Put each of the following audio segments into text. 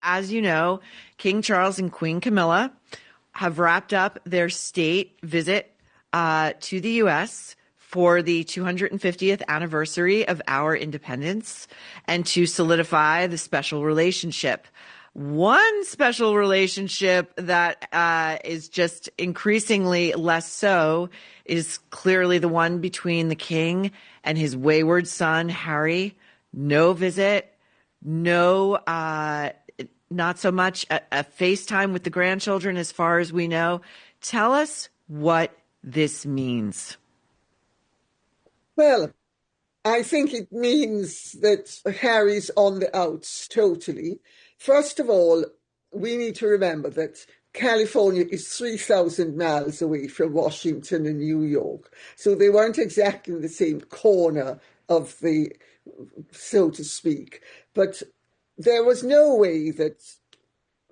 As you know, King Charles and Queen Camilla have wrapped up their state visit to the U.S. for the 250th anniversary of our independence and to solidify the special relationship. One special relationship that is just increasingly less so is clearly the one between the king and his wayward son, Harry. No visit, no, not so much a FaceTime with the grandchildren as far as we know. Tell us what this means. Well, I think it means that Harry's on the outs totally. First of all, we need to remember that California is 3,000 miles away from Washington and New York. So they weren't exactly in the same corner of the, so to speak. But there was no way that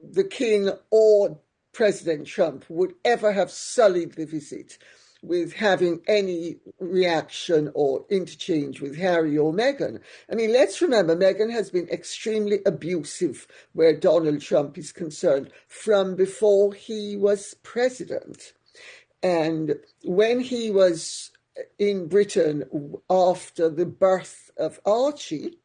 the king or President Trump would ever have sullied the visit with having any reaction or interchange with Harry or Meghan. I mean, let's remember, Meghan has been extremely abusive where Donald Trump is concerned from before he was president. And when he was in Britain after the birth of Archie,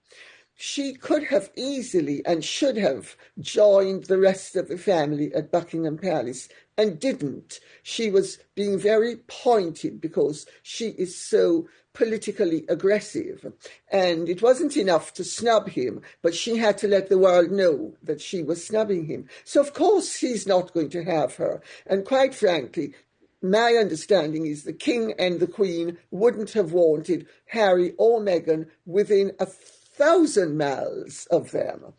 she could have easily and should have joined the rest of the family at Buckingham Palace and didn't. She was being very pointed because she is so politically aggressive. And it wasn't enough to snub him, but she had to let the world know that she was snubbing him. So of course he's not going to have her. And quite frankly, my understanding is the king and the queen wouldn't have wanted Harry or Meghan within 1,000 miles of them,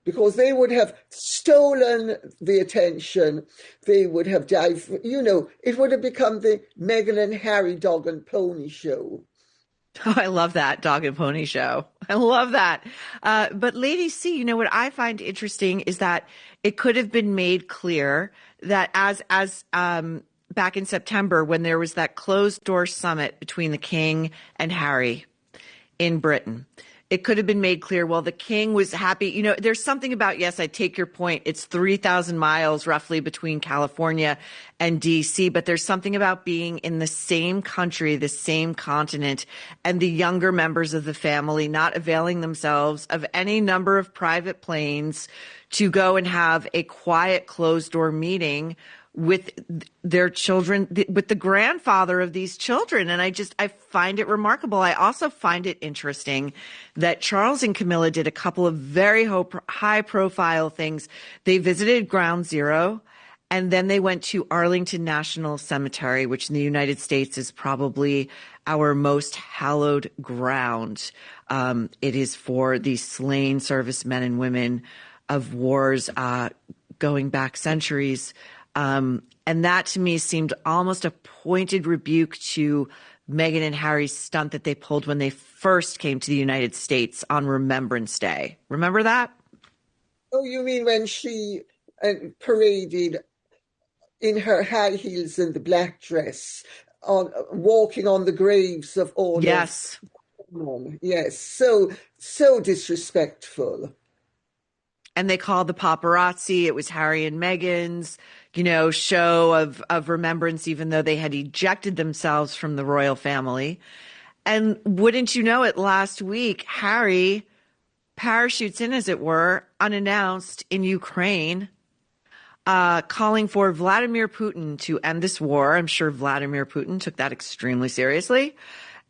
because they would have stolen the attention. They would have it would have become the Meghan and Harry dog and pony show. Oh, I love that dog and pony show. I love that. But Lady C, what I find interesting is that it could have been made clear that as back in September, when there was that closed door summit between the king and Harry in Britain, it could have been made clear, well, the king was happy. There's something about, yes, I take your point. It's 3,000 miles roughly between California and DC, but there's something about being in the same country, the same continent, and the younger members of the family not availing themselves of any number of private planes to go and have a quiet closed door meeting with their children, with the grandfather of these children. And I find it remarkable. I also find it interesting that Charles and Camilla did a couple of very high profile things. They visited Ground Zero, and then they went to Arlington National Cemetery, which in the United States is probably our most hallowed ground. It is for the slain servicemen and women of wars going back centuries. And that to me seemed almost a pointed rebuke to Meghan and Harry's stunt that they pulled when they first came to the United States on Remembrance Day. Remember that? Oh, you mean when she paraded in her high heels and the black dress, walking on the graves of all? Yes. Yes. So disrespectful. And they called the paparazzi. It was Harry and Meghan's, show of remembrance, even though they had ejected themselves from the royal family. And wouldn't you know it, last week, Harry parachutes in, as it were, unannounced in Ukraine, calling for Vladimir Putin to end this war. I'm sure Vladimir Putin took that extremely seriously.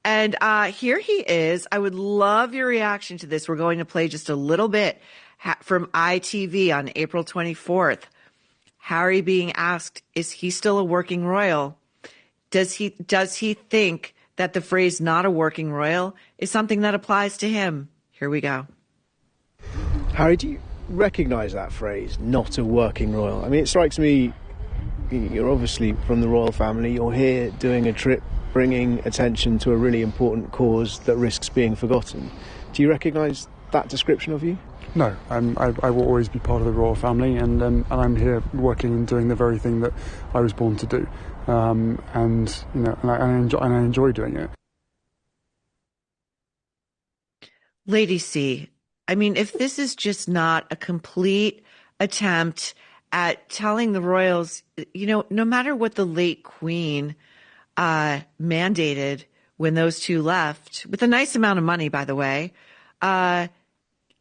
And here he is. I would love your reaction to this. We're going to play just a little bit from ITV on April 24th. Harry being asked, is he still a working royal? Does he think that the phrase not a working royal is something that applies to him? Here we go. Harry, do you recognise that phrase, not a working royal? I mean, it strikes me, you're obviously from the royal family, you're here doing a trip, bringing attention to a really important cause that risks being forgotten. Do you recognise that description of you? No, I will always be part of the royal family, and I'm here working and doing the very thing that I was born to do, and I enjoy doing it. Lady C, I mean, if this is just not a complete attempt at telling the royals, no matter what the late Queen mandated when those two left, with a nice amount of money, by the way, uh,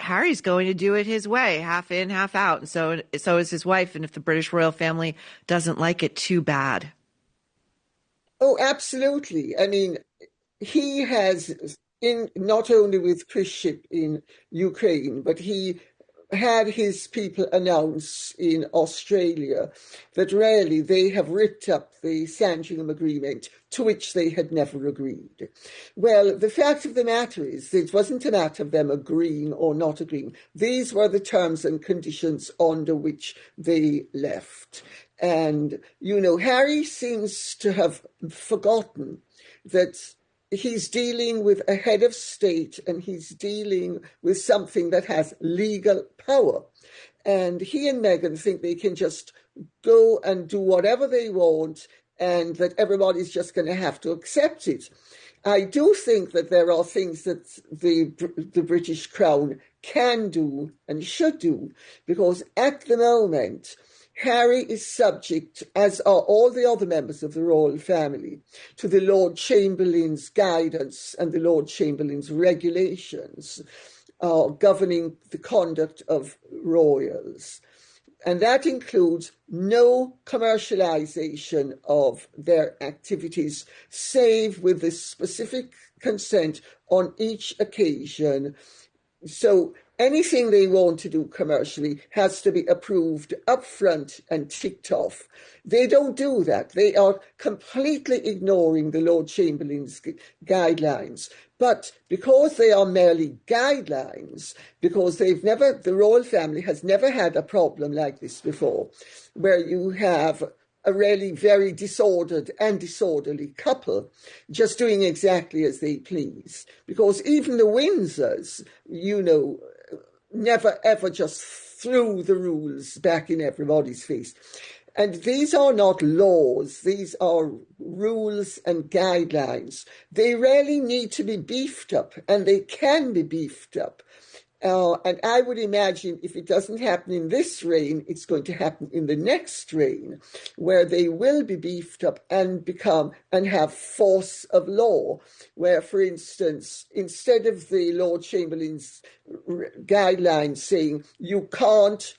Harry's going to do it his way, half in, half out. And so is his wife. And if the British royal family doesn't like it, too bad. Oh, absolutely. I mean, he has in not only with Chris Ship in Ukraine, but he had his people announce in Australia that really they have ripped up the Sandringham Agreement to which they had never agreed. Well, the fact of the matter is, it wasn't a matter of them agreeing or not agreeing. These were the terms and conditions under which they left. And, Harry seems to have forgotten that he's dealing with a head of state and he's dealing with something that has legal power. And he and Meghan think they can just go and do whatever they want and that everybody's just going to have to accept it. I do think that there are things that the British Crown can do and should do, because at the moment, Harry is subject, as are all the other members of the royal family, to the Lord Chamberlain's guidance and the Lord Chamberlain's regulations governing the conduct of royals. And that includes no commercialization of their activities, save with the specific consent on each occasion. So anything they want to do commercially has to be approved upfront and ticked off. They don't do that. They are completely ignoring the Lord Chamberlain's guidelines. But because they are merely guidelines, because the royal family has never had a problem like this before, where you have a really very disordered and disorderly couple just doing exactly as they please. Because even the Windsors, never ever just threw the rules back in everybody's face. And these are not laws, these are rules and guidelines. They really need to be beefed up, and they can be beefed up. And I would imagine if it doesn't happen in this reign, it's going to happen in the next reign, where they will be beefed up and have force of law, where, for instance, instead of the Lord Chamberlain's guidelines saying you can't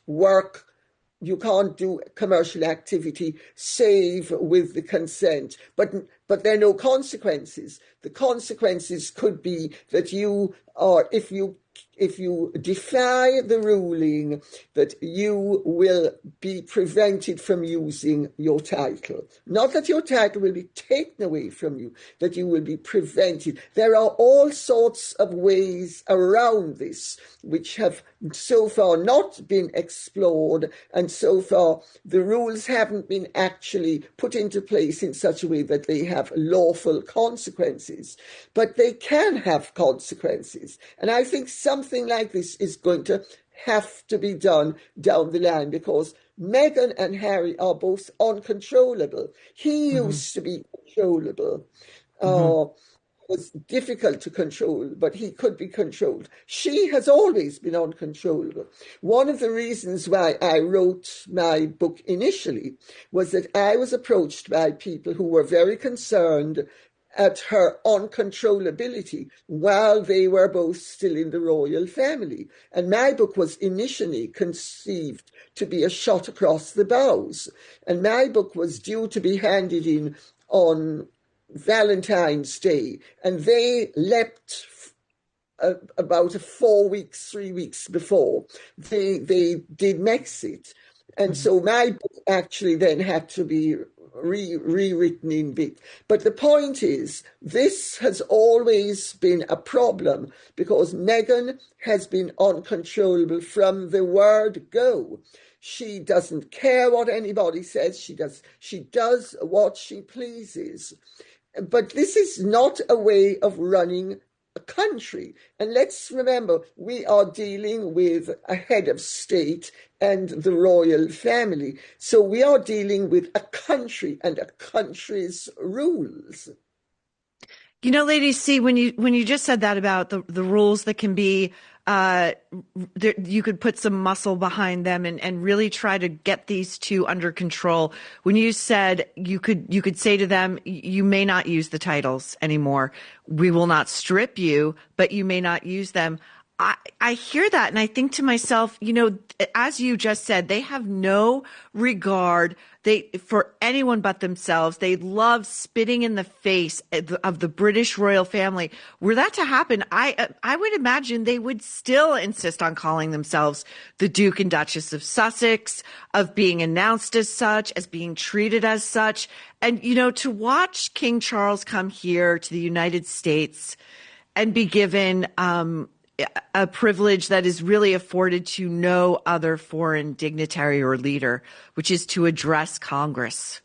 do commercial activity save with the consent, but there are no consequences. The consequences could be that if you defy the ruling, that you will be prevented from using your title. Not that your title will be taken away from you, that you will be prevented. There are all sorts of ways around this, which have so far not been explored, and so far the rules haven't been actually put into place in such a way that they have lawful consequences. But they can have consequences. And I think something like this is going to have to be done down the line, because Meghan and Harry are both uncontrollable. He used to be controllable. It was difficult to control, but he could be controlled. She has always been uncontrollable. One of the reasons why I wrote my book initially was that I was approached by people who were very concerned at her uncontrollability while they were both still in the royal family. And my book was initially conceived to be a shot across the bows. And my book was due to be handed in on Valentine's Day, and they leapt about 3 weeks before they did Brexit. And so my book actually then had to be rewritten in bit. But the point is, this has always been a problem because Meghan has been uncontrollable from the word go. She doesn't care what anybody says. She does what she pleases. But this is not a way of running a country. And let's remember, we are dealing with a head of state and the royal family. So we are dealing with a country and a country's rules. Ladies, see, when you just said that about the rules that can be you could put some muscle behind them and really try to get these two under control. When you said you could say to them, you may not use the titles anymore. We will not strip you, but you may not use them. I hear that and I think to myself, as you just said, they have no regard for anyone but themselves. They love spitting in the face of the British royal family. Were that to happen, I would imagine they would still insist on calling themselves the Duke and Duchess of Sussex, of being announced as such, as being treated as such. And, to watch King Charles come here to the United States and be given a privilege that is really afforded to no other foreign dignitary or leader, which is to address Congress.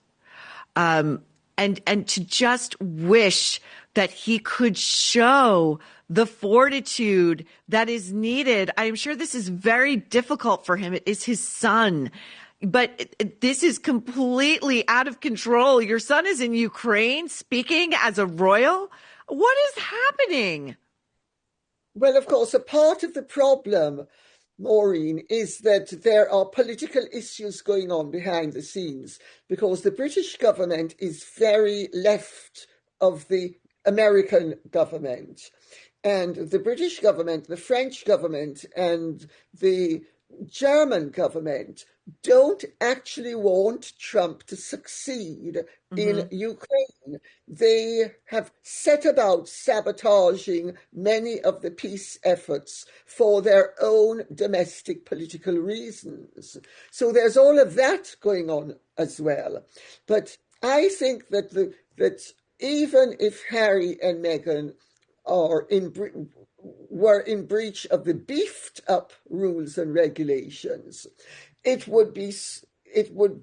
And to just wish that he could show the fortitude that is needed. I am sure this is very difficult for him. It is his son. But this is completely out of control. Your son is in Ukraine speaking as a royal. What is happening? Well, of course, a part of the problem, Maureen, is that there are political issues going on behind the scenes because the British government is very left of the American government. And the British government, the French government, and the German government don't actually want Trump to succeed in Ukraine. They have set about sabotaging many of the peace efforts for their own domestic political reasons. So there's all of that going on as well. But I think that even if Harry and Meghan were in breach of the beefed up rules and regulations, it would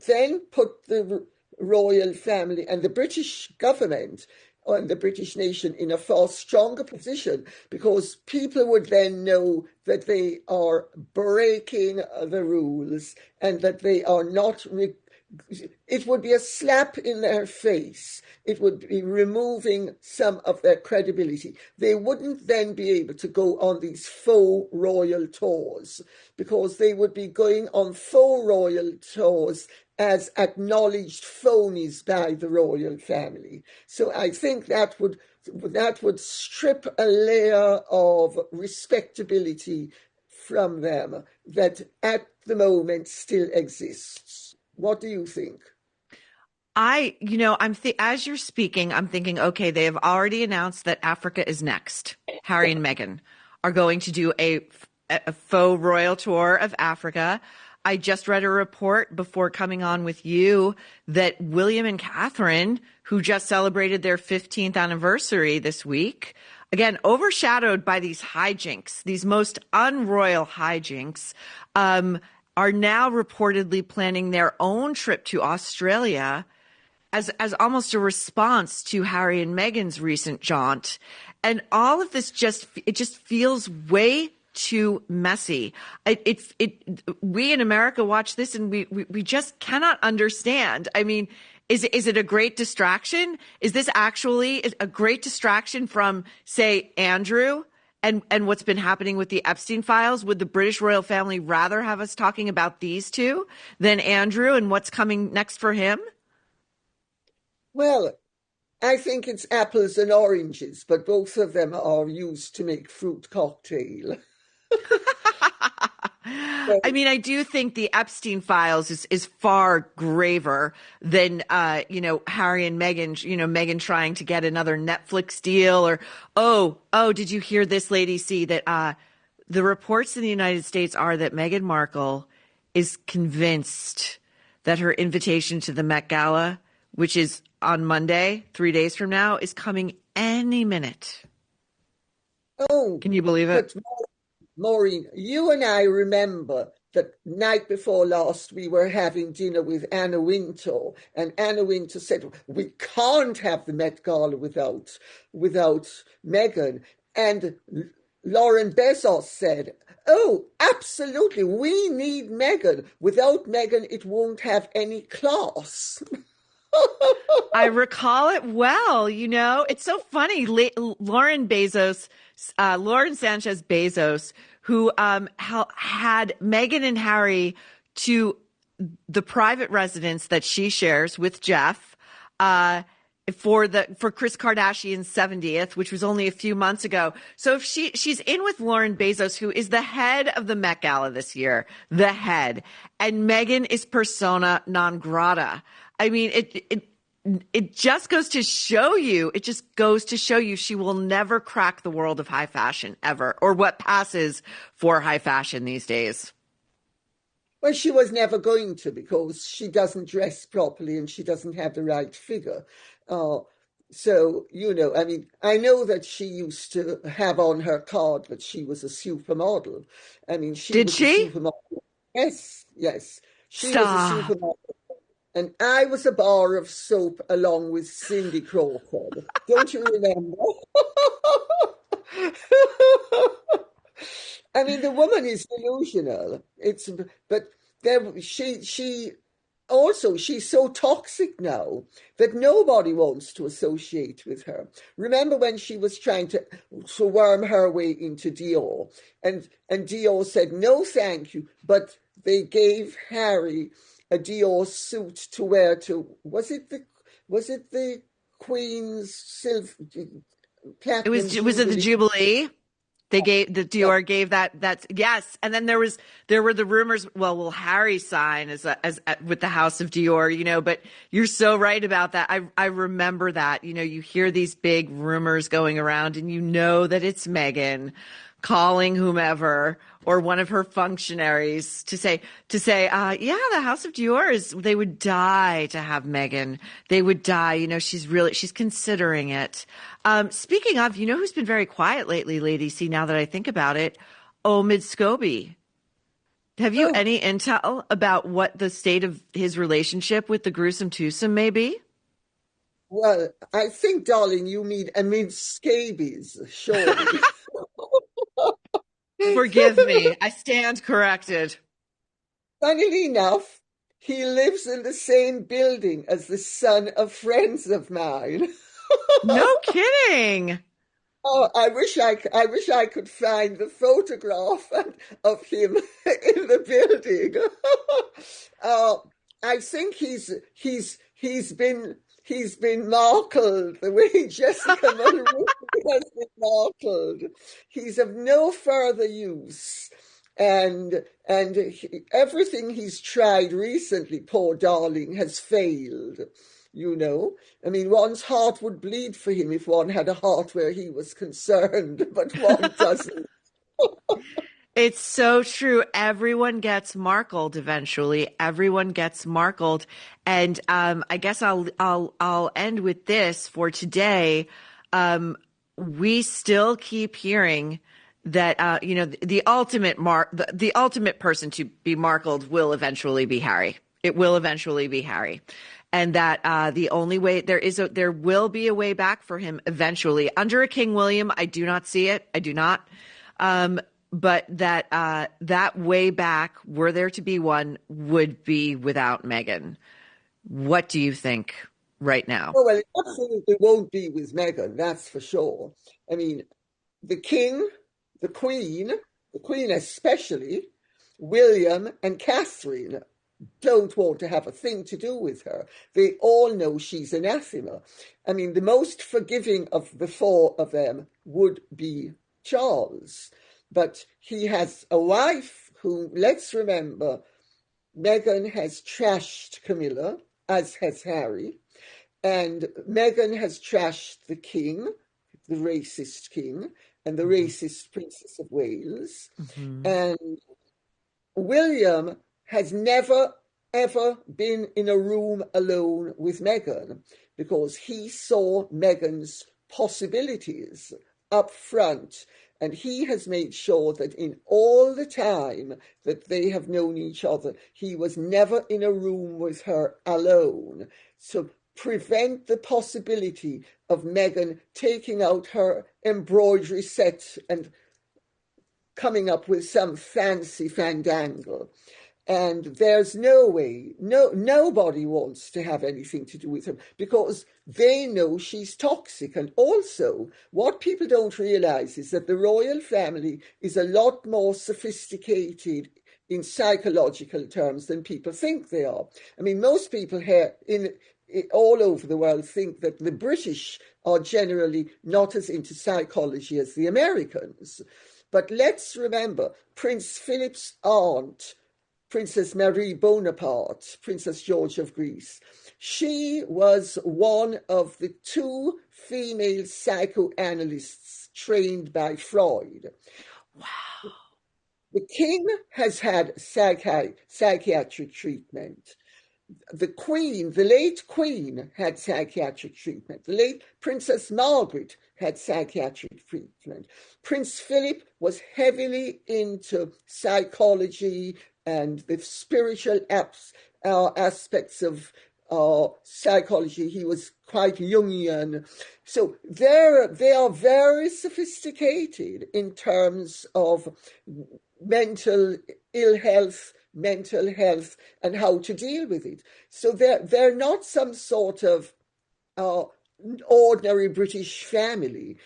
then put the royal family and the British government and the British nation in a far stronger position because people would then know that they are breaking the rules and that they are not it would be a slap in their face. It would be removing some of their credibility. They wouldn't then be able to go on these faux royal tours because they would be going on faux royal tours as acknowledged phonies by the royal family. So I think that would strip a layer of respectability from them that at the moment still exists. What do you think? As you're speaking, I'm thinking, okay, they have already announced that Africa is next. Harry and Meghan are going to do a faux royal tour of Africa. I just read a report before coming on with you that William and Catherine, who just celebrated their 15th anniversary this week, again, overshadowed by these hijinks, these most unroyal hijinks, are now reportedly planning their own trip to Australia as almost a response to Harry and Meghan's recent jaunt. And all of this just feels way too messy. We in America watch this and we just cannot understand. I mean, is it a great distraction? Is this actually a great distraction from, say, Andrew and what's been happening with the Epstein files? Would the British royal family rather have us talking about these two than Andrew and what's coming next for him? Well, I think it's apples and oranges, but both of them are used to make fruit cocktail. I mean, I do think the Epstein files is far graver than, Harry and Meghan, Meghan trying to get another Netflix deal or, did you hear this, Lady C, that the reports in the United States are that Meghan Markle is convinced that her invitation to the Met Gala, which is on Monday, 3 days from now, is coming any minute. Oh, can you believe it? Maureen, you and I remember that night before last we were having dinner with Anna Wintour, and Anna Wintour said, we can't have the Met Gala without Meghan. And Lauren Bezos said, oh, absolutely, we need Meghan. Without Meghan, it won't have any class. I recall it well. It's so funny. Lauren Sanchez Bezos, who had Meghan and Harry to the private residence that she shares with Jeff for Kris Kardashian's 70th, which was only a few months ago. So if she's in with Lauren Bezos, who is the head of the Met Gala this year, the head, and Meghan is persona non grata. I mean, it just goes to show you, she will never crack the world of high fashion ever, or what passes for high fashion these days. Well, she was never going to, because she doesn't dress properly and she doesn't have the right figure. So, I mean, I know that she used to have on her card that she was a supermodel. I mean, Did she? a supermodel. Yes, yes. She was a Stop. supermodel. And I was a bar of soap along with Cindy Crawford. Don't you remember? I mean, the woman is delusional. But she's so toxic now that nobody wants to associate with her. Remember when she was trying to worm her way into Dior, and Dior said no, thank you, but they gave Harry a Dior suit to wear to, was it the Queen's silver platinum It was at the Jubilee. They gave Dior gave that's yes, and then there were the rumors. Well, will Harry sign as with the House of Dior? But you're so right about that. I remember that. You hear these big rumors going around, and that it's Meghan calling whomever or one of her functionaries to say, yeah, the House of Dior they would die to have Meghan. They would die. She's considering it. Speaking of, who's been very quiet lately, Lady C, now that I think about it? Omid Scobie. Have you any intel about what the state of his relationship with the gruesome twosome may be? Well, I think, darling, you mean Omid Scabies, surely. Forgive me. I stand corrected. Funnily enough, he lives in the same building as the son of friends of mine. No kidding. Oh, I wish I could find the photograph of him in the building. I think he's been markled the way Jessica Mulroney has been markled. He's of no further use. And everything he's tried recently, poor darling, has failed. I mean, one's heart would bleed for him if one had a heart where he was concerned, but one doesn't. It's so true. Everyone gets markled eventually. Everyone gets markled. And I guess I'll end with this for today. We still keep hearing that the ultimate person to be markled will eventually be Harry. It will eventually be Harry. And that the only way there will be a way back for him eventually under a King William. I do not see it. I do not. But that way back, were there to be one, would be without Meghan. What do you think right now? Oh, well, it absolutely won't be with Meghan, that's for sure. I mean, the King, the Queen especially, William and Catherine don't want to have a thing to do with her. They all know she's anathema. I mean, the most forgiving of the four of them would be Charles. But he has a wife who, let's remember, Meghan has trashed Camilla, as has Harry, and Meghan has trashed the king, the racist king, and the racist Princess of Wales. Mm-hmm. And William has never, ever been in a room alone with Meghan because he saw Meghan's possibilities up front. And he has made sure that in all the time that they have known each other, he was never in a room with her alone. So prevent the possibility of Meghan taking out her embroidery set and coming up with some fancy fandangle. And there's no way, nobody wants to have anything to do with her because they know she's toxic. And also, what people don't realize is that the royal family is a lot more sophisticated in psychological terms than people think they are. I mean, most people here all over the world think that the British are generally not as into psychology as the Americans. But let's remember, Prince Philip's aunt, Princess Marie Bonaparte, Princess George of Greece, she was one of the 2 female psychoanalysts trained by Freud. Wow. The king has had psychiatric treatment. The Queen, the late Queen, had psychiatric treatment. The late Princess Margaret had psychiatric treatment. Prince Philip was heavily into psychology and the spiritual aspects of psychology. He was quite Jungian. So they are very sophisticated in terms of mental ill health, mental health, and how to deal with it. So they're not some sort of ordinary British family,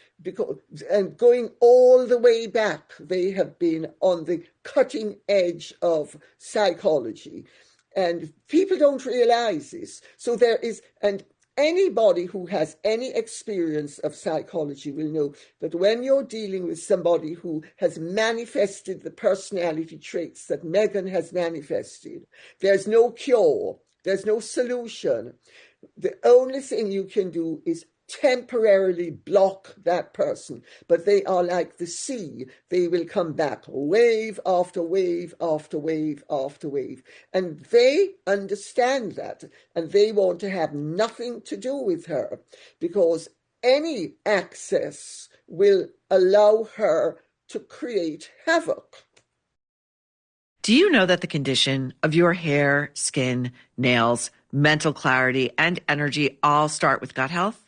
and going all the way back, they have been on the cutting edge of psychology. And people don't realize this. So there is, and anybody who has any experience of psychology will know that when you're dealing with somebody who has manifested the personality traits that Meghan has manifested, there's no cure, there's no solution. The only thing you can do is temporarily block that person, but they are like the sea. They will come back wave after wave after wave after wave. And they understand that, and they want to have nothing to do with her because any access will allow her to create havoc. Do you know that the condition of your hair, skin, nails, mental clarity, and energy all start with gut health?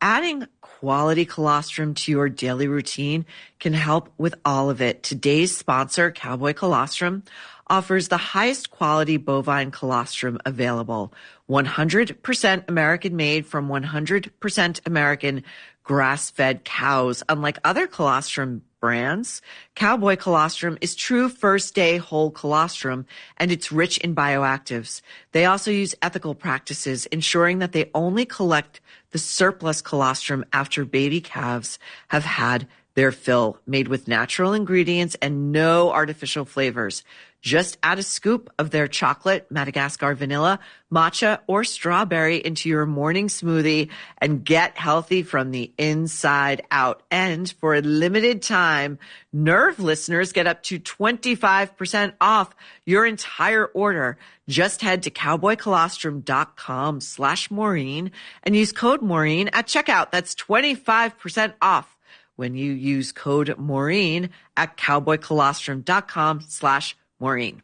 Adding quality colostrum to your daily routine can help with all of it. Today's sponsor, Cowboy Colostrum, offers the highest quality bovine colostrum available. 100% American made from 100% American grass-fed cows. Unlike other colostrum brands, Cowboy Colostrum is true first-day whole colostrum, and it's rich in bioactives. They also use ethical practices, ensuring that they only collect the surplus colostrum after baby calves have had their fill, made with natural ingredients and no artificial flavors. Just add a scoop of their chocolate, Madagascar vanilla, matcha, or strawberry into your morning smoothie and get healthy from the inside out. And for a limited time, Nerve listeners get up to 25% off your entire order. Just head to cowboycolostrum.com/Maureen and use code Maureen at checkout. That's 25% off when you use code Maureen at cowboycolostrum.com/Maureen.